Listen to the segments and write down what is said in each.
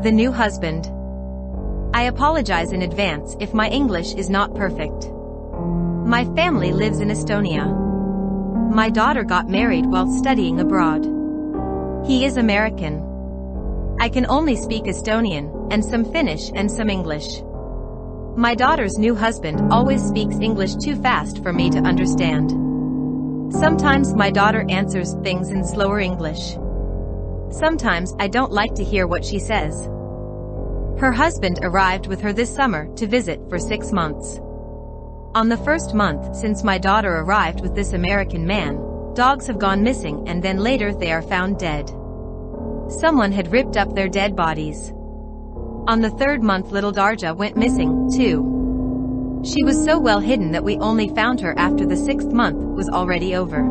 The new husband. I apologize in advance if my English is not perfect. My family lives in Estonia. My daughter got married while studying abroad. He is American. I can only speak Estonian, and some Finnish and some English. My daughter's new husband always speaks English too fast for me to understand. Sometimes my daughter answers things in slower English. Sometimes I don't like to hear what she says. Her husband arrived with her this summer to visit for 6 months. On the first month since my daughter arrived with this American man, dogs have gone missing and then later they are found dead. Someone had ripped up their dead bodies. On the 3rd month little Darja went missing, too. She was so well hidden that we only found her after the 6th month was already over.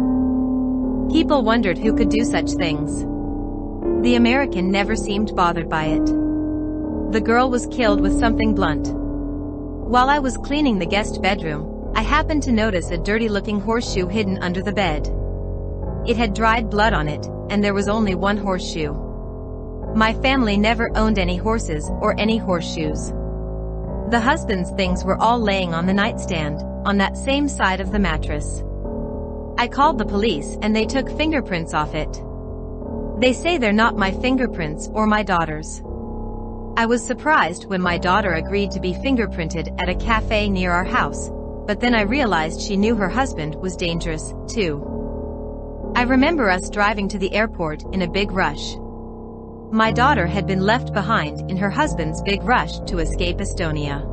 People wondered who could do such things. The American never seemed bothered by it. The girl was killed with something blunt. While I was cleaning the guest bedroom, I happened to notice a dirty-looking horseshoe hidden under the bed. It had dried blood on it, and there was only one horseshoe. My family never owned any horses or any horseshoes. The husband's things were all laying on the nightstand, on that same side of the mattress. I called the police and they took fingerprints off it. They say they're not my fingerprints or my daughter's. I was surprised when my daughter agreed to be fingerprinted at a cafe near our house, but then I realized she knew her husband was dangerous, too. I remember us driving to the airport in a big rush. My daughter had been left behind in her husband's big rush to escape Estonia.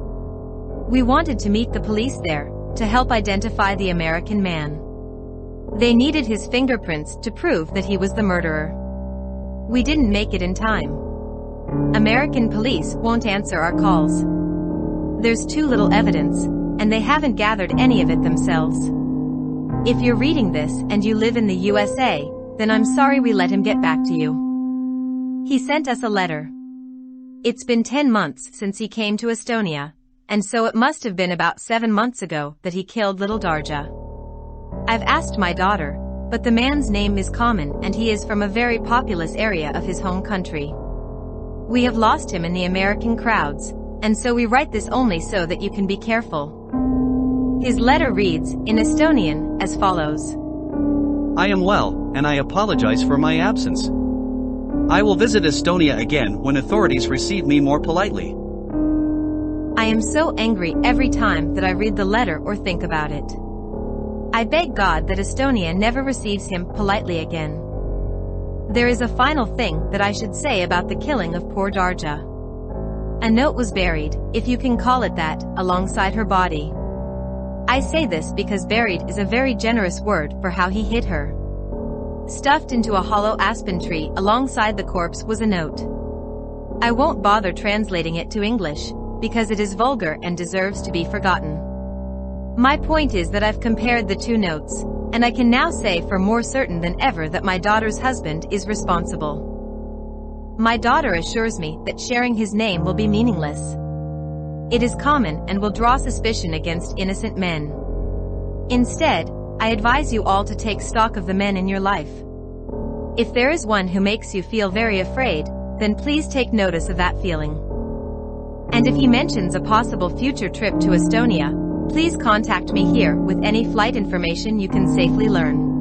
We wanted to meet the police there, to help identify the American man. They needed his fingerprints to prove that he was the murderer. We didn't make it in time. American police won't answer our calls. There's too little evidence, and they haven't gathered any of it themselves. If you're reading this and you live in the USA, then I'm sorry we let him get back to you. He sent us a letter. It's been 10 months since he came to Estonia, and so it must have been about 7 months ago that he killed little Darja. I've asked my daughter, but the man's name is common and he is from a very populous area of his home country. We have lost him in the American crowds, and so we write this only so that you can be careful. His letter reads, in Estonian, as follows. I am well, and I apologize for my absence. I will visit Estonia again when authorities receive me more politely. I am so angry every time that I read the letter or think about it. I beg God that Estonia never receives him politely again. There is a final thing that I should say about the killing of poor Darja. A note was buried, if you can call it that, alongside her body. I say this because buried is a very generous word for how he hid her. Stuffed into a hollow aspen tree alongside the corpse was a note. I won't bother translating it to English, because it is vulgar and deserves to be forgotten. My point is that I've compared the two notes, and I can now say for more certain than ever that my daughter's husband is responsible. My daughter assures me that sharing his name will be meaningless. It is common and will draw suspicion against innocent men. Instead, I advise you all to take stock of the men in your life. If there is one who makes you feel very afraid, then please take notice of that feeling. And if he mentions a possible future trip to Estonia, please contact me here with any flight information you can safely learn.